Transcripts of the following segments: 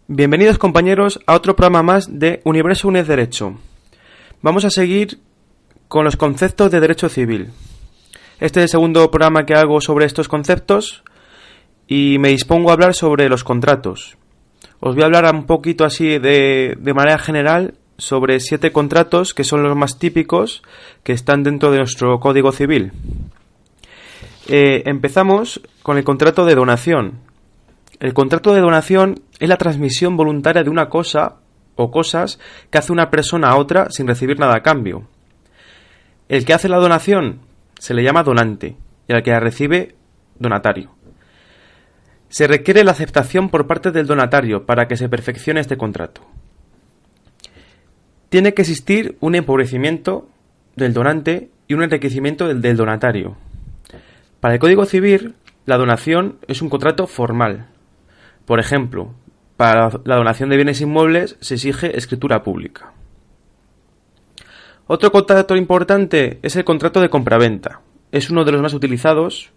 Bienvenidos compañeros a otro programa más de Universo UNED Derecho. Vamos a seguir con los conceptos de derecho civil. Este es el segundo programa que hago sobre estos conceptos y me dispongo a hablar sobre los contratos. Os voy a hablar un poquito así de manera general sobre 7 contratos que son los más típicos que están dentro de nuestro Código Civil. Empezamos con el contrato de donación. El contrato de donación es la transmisión voluntaria de una cosa o cosas que hace una persona a otra sin recibir nada a cambio. El que hace la donación se le llama donante y al que la recibe, donatario. Se requiere la aceptación por parte del donatario para que se perfeccione este contrato. Tiene que existir un empobrecimiento del donante y un enriquecimiento del donatario. Para el Código Civil, la donación es un contrato formal. Por ejemplo, para la donación de bienes inmuebles se exige escritura pública. Otro contrato importante es el contrato de compraventa. Es uno de los más utilizados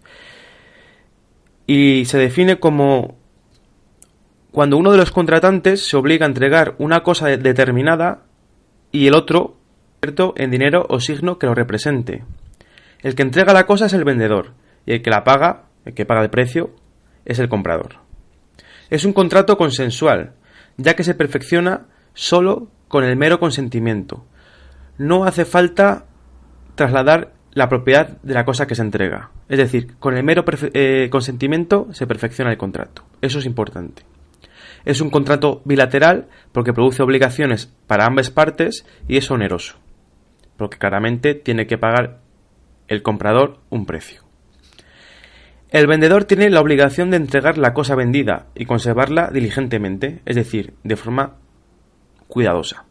y se define como cuando uno de los contratantes se obliga a entregar una cosa determinada y el otro en dinero o signo que lo represente. El que entrega la cosa es el vendedor y el que la paga, el que paga el precio, es el comprador. Es un contrato consensual, ya que se perfecciona solo con el mero consentimiento. No hace falta trasladar la propiedad de la cosa que se entrega. Es decir, con el mero consentimiento se perfecciona el contrato. Eso es importante. Es un contrato bilateral porque produce obligaciones para ambas partes y es oneroso, porque claramente tiene que pagar el comprador un precio. El vendedor tiene la obligación de entregar la cosa vendida y conservarla diligentemente, es decir, de forma cuidadosa.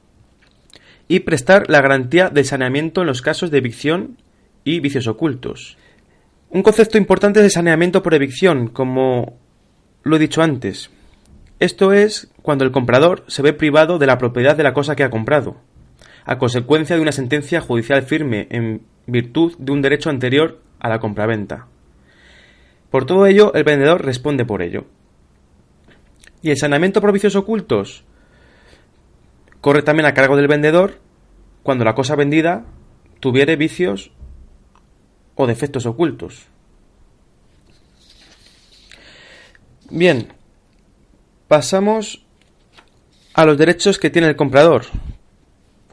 Y prestar la garantía del saneamiento en los casos de evicción y vicios ocultos. Un concepto importante es el saneamiento por evicción, como lo he dicho antes. Esto es cuando el comprador se ve privado de la propiedad de la cosa que ha comprado, a consecuencia de una sentencia judicial firme en virtud de un derecho anterior a la compraventa. Por todo ello, el vendedor responde por ello. ¿Y el saneamiento por vicios ocultos? Corre también a cargo del vendedor cuando la cosa vendida tuviere vicios o defectos ocultos. Bien, pasamos a los derechos que tiene el comprador,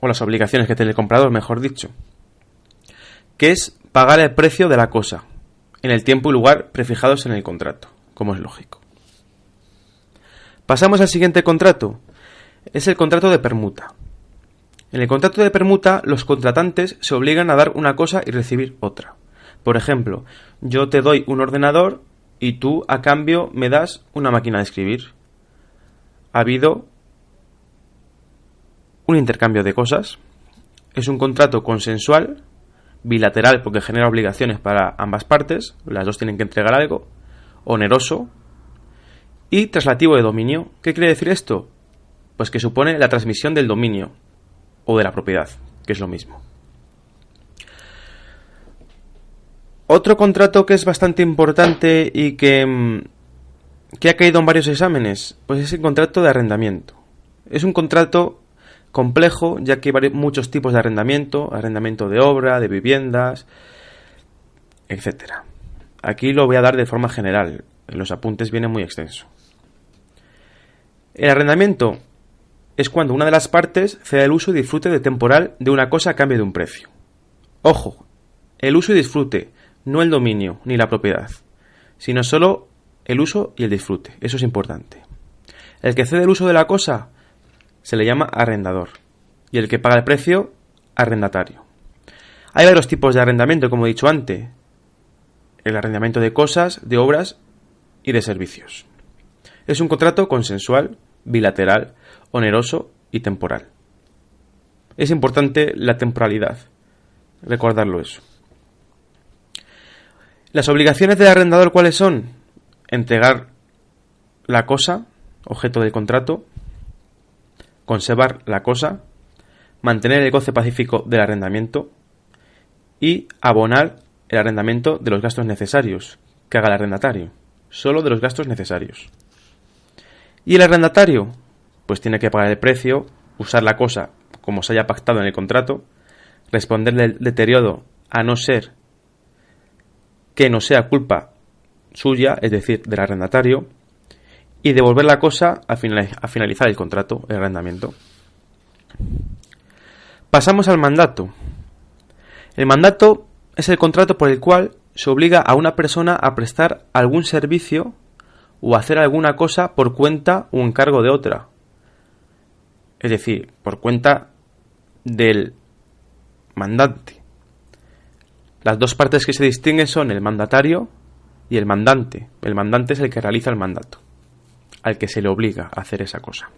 o las obligaciones que tiene el comprador, mejor dicho, que es pagar el precio de la cosa en el tiempo y lugar prefijados en el contrato, como es lógico. Pasamos al siguiente contrato. Es el contrato de permuta. En el contrato de permuta, los contratantes se obligan a dar una cosa y recibir otra. Por ejemplo, yo te doy un ordenador y tú, a cambio, me das una máquina de escribir. Ha habido un intercambio de cosas. Es un contrato consensual, bilateral porque genera obligaciones para ambas partes, las dos tienen que entregar algo, oneroso y traslativo de dominio. ¿Qué quiere decir esto? Pues que supone la transmisión del dominio o de la propiedad, que es lo mismo. Otro contrato que es bastante importante y que ha caído en varios exámenes, pues es el contrato de arrendamiento. Es un contrato complejo, ya que hay muchos tipos de arrendamiento de obra, de viviendas, etc. Aquí lo voy a dar de forma general, en los apuntes viene muy extenso. El arrendamiento es cuando una de las partes cede el uso y disfrute de temporal de una cosa a cambio de un precio. Ojo, el uso y disfrute, no el dominio ni la propiedad, sino solo el uso y el disfrute, eso es importante. El que cede el uso de la cosa se le llama arrendador y el que paga el precio, arrendatario. Hay varios tipos de arrendamiento, como he dicho antes. El arrendamiento de cosas, de obras y de servicios. Es un contrato consensual, bilateral, oneroso y temporal. Es importante la temporalidad, recordarlo eso. Las obligaciones del arrendador, ¿cuáles son? Entregar la cosa, objeto del contrato, conservar la cosa, mantener el goce pacífico del arrendamiento y abonar el arrendamiento de los gastos necesarios que haga el arrendatario, solo de los gastos necesarios. ¿Y el arrendatario? pues tiene que pagar el precio, usar la cosa como se haya pactado en el contrato, responder del deterioro a no ser que no sea culpa suya, es decir, del arrendatario, y devolver la cosa a finalizar el contrato, el arrendamiento. Pasamos al mandato. El mandato es el contrato por el cual se obliga a una persona a prestar algún servicio o hacer alguna cosa por cuenta o encargo de otra. Es decir, por cuenta del mandante. Las dos partes que se distinguen son el mandatario y el mandante. El mandante es el que realiza el mandato, al que se le obliga a hacer esa cosa.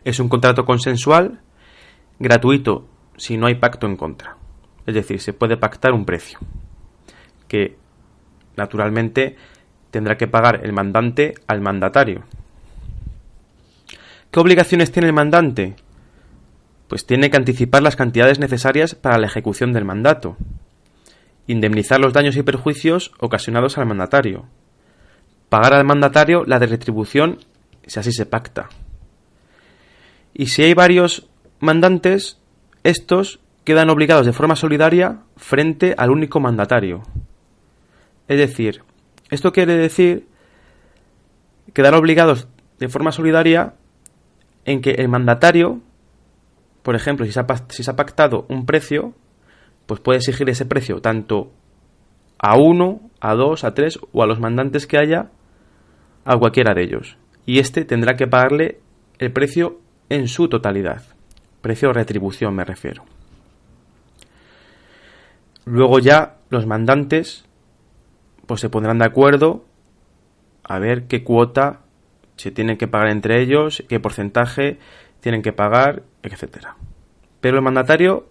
Es un contrato consensual, gratuito si no hay pacto en contra. Es decir, se puede pactar un precio, que naturalmente tendrá que pagar el mandante al mandatario. ¿Qué obligaciones tiene el mandante? Pues tiene que anticipar las cantidades necesarias para la ejecución del mandato, indemnizar los daños y perjuicios ocasionados al mandatario, pagar al mandatario la de retribución si así se pacta. Y si hay varios mandantes, estos quedan obligados de forma solidaria frente al único mandatario. Es decir, esto quiere decir quedar obligados de forma solidaria en que el mandatario, por ejemplo, si se ha pactado un precio, pues puede exigir ese precio tanto a uno, a dos, a tres o a los mandantes que haya, a cualquiera de ellos. Y este tendrá que pagarle el precio en su totalidad. Precio o retribución me refiero. Luego ya los mandantes pues se pondrán de acuerdo a ver qué cuota se tienen que pagar entre ellos, qué porcentaje tienen que pagar, etcétera. Pero el mandatario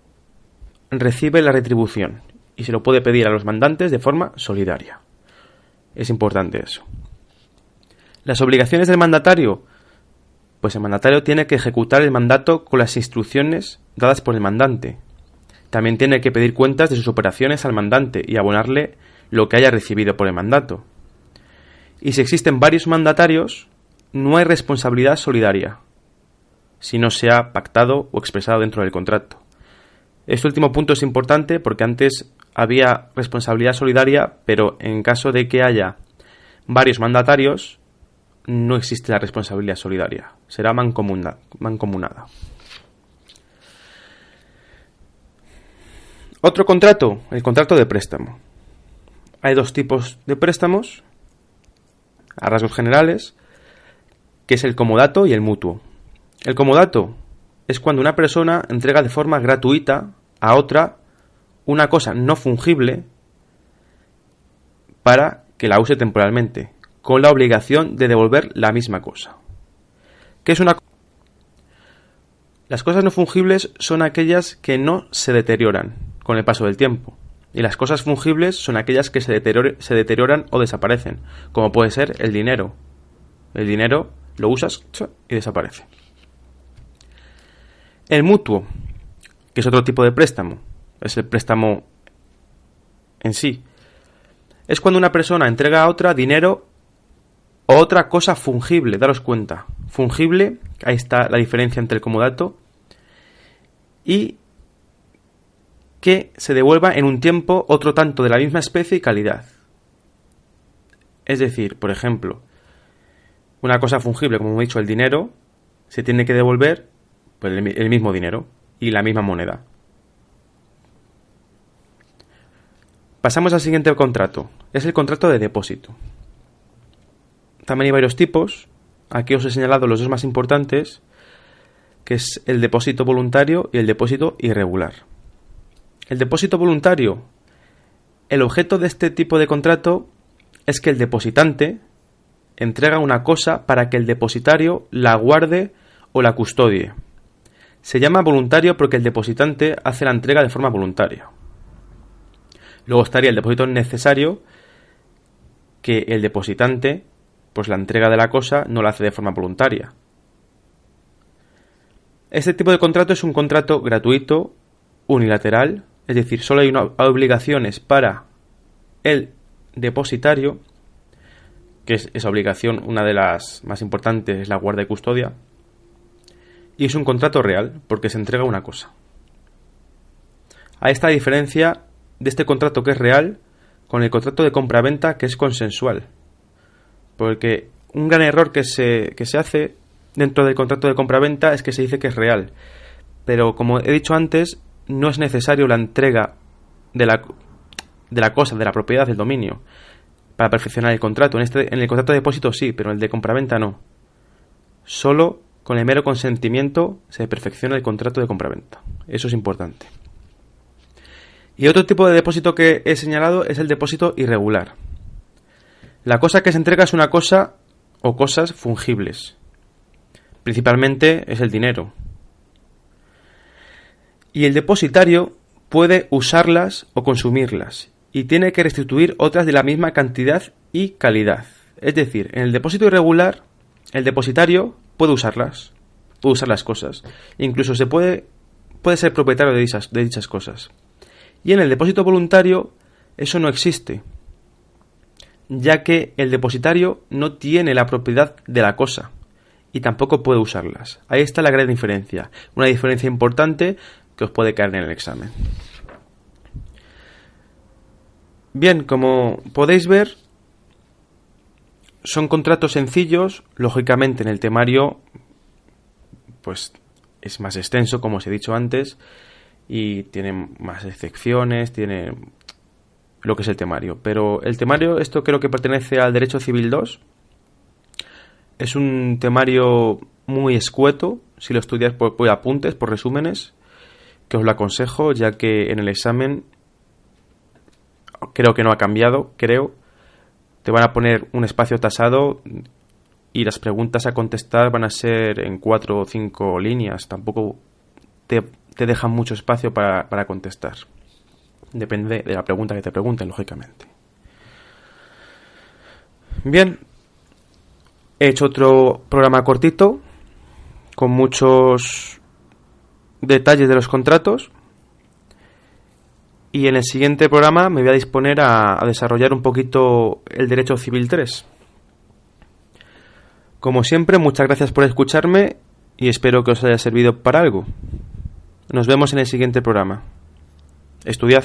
recibe la retribución y se lo puede pedir a los mandantes de forma solidaria. Es importante eso. Las obligaciones del mandatario, pues el mandatario tiene que ejecutar el mandato con las instrucciones dadas por el mandante. También tiene que pedir cuentas de sus operaciones al mandante y abonarle lo que haya recibido por el mandato. Y si existen varios mandatarios, no hay responsabilidad solidaria, si no se ha pactado o expresado dentro del contrato. Este último punto es importante porque antes había responsabilidad solidaria, pero en caso de que haya varios mandatarios, no existe la responsabilidad solidaria. Será mancomunada. Otro contrato, el contrato de préstamo. Hay dos tipos de préstamos, a rasgos generales, que es el comodato y el mutuo. El comodato es cuando una persona entrega de forma gratuita a otra una cosa no fungible para que la use temporalmente, con la obligación de devolver la misma cosa. ¿Qué es una cosa? Las cosas no fungibles son aquellas que no se deterioran con el paso del tiempo. Y las cosas fungibles son aquellas que se deterioran o desaparecen, como puede ser el dinero. El dinero lo usas y desaparece. El mutuo, que es otro tipo de préstamo, es el préstamo en sí. Es cuando una persona entrega a otra dinero o otra cosa fungible, daros cuenta. Fungible, ahí está la diferencia entre el comodato, y que se devuelva en un tiempo otro tanto de la misma especie y calidad. Es decir, por ejemplo, una cosa fungible, como hemos dicho, el dinero, se tiene que devolver pues, el mismo dinero y la misma moneda. Pasamos al siguiente contrato. Es el contrato de depósito. También hay varios tipos. Aquí os he señalado los dos más importantes, que es el depósito voluntario y el depósito irregular. El depósito voluntario, el objeto de este tipo de contrato es que el depositante entrega una cosa para que el depositario la guarde o la custodie. Se llama voluntario porque el depositante hace la entrega de forma voluntaria. Luego estaría el depósito necesario, que el depositante, pues la entrega de la cosa no la hace de forma voluntaria. Este tipo de contrato es un contrato gratuito, unilateral, es decir, solo hay obligaciones para el depositario, que es esa obligación, una de las más importantes, es la guarda y custodia, y es un contrato real porque se entrega una cosa. Ahí está la diferencia de este contrato que es real con el contrato de compraventa que es consensual. Porque un gran error que se hace dentro del contrato de compraventa es que se dice que es real. Pero como he dicho antes, no es necesario la entrega de la cosa, de la propiedad, del dominio, para perfeccionar el contrato. En el contrato de depósito sí, pero en el de compraventa no. Solo con el mero consentimiento se perfecciona el contrato de compraventa. Eso es importante. Y otro tipo de depósito que he señalado es el depósito irregular. La cosa que se entrega es una cosa o cosas fungibles. Principalmente es el dinero. Y el depositario puede usarlas o consumirlas y tiene que restituir otras de la misma cantidad y calidad. Es decir, en el depósito irregular, el depositario puede usar las cosas. Incluso puede ser propietario de dichas cosas. Y en el depósito voluntario eso no existe, ya que el depositario no tiene la propiedad de la cosa y tampoco puede usarlas. Ahí está la gran diferencia, una diferencia importante que os puede caer en el examen. Bien, como podéis ver, son contratos sencillos. Lógicamente en el temario pues es más extenso, como os he dicho antes, y tiene más excepciones, tiene lo que es el temario. Pero el temario, esto creo que pertenece al Derecho Civil 2. Es un temario muy escueto, si lo estudias por apuntes, por resúmenes, que os lo aconsejo, ya que en el examen creo que no ha cambiado, te van a poner un espacio tasado y las preguntas a contestar van a ser en 4 o 5 líneas. Tampoco te dejan mucho espacio para contestar. Depende de la pregunta que te pregunten, lógicamente. Bien, he hecho otro programa cortito con muchos detalles de los contratos. Y en el siguiente programa me voy a disponer a desarrollar un poquito el Derecho Civil 3. Como siempre, muchas gracias por escucharme y espero que os haya servido para algo. Nos vemos en el siguiente programa. Estudiad.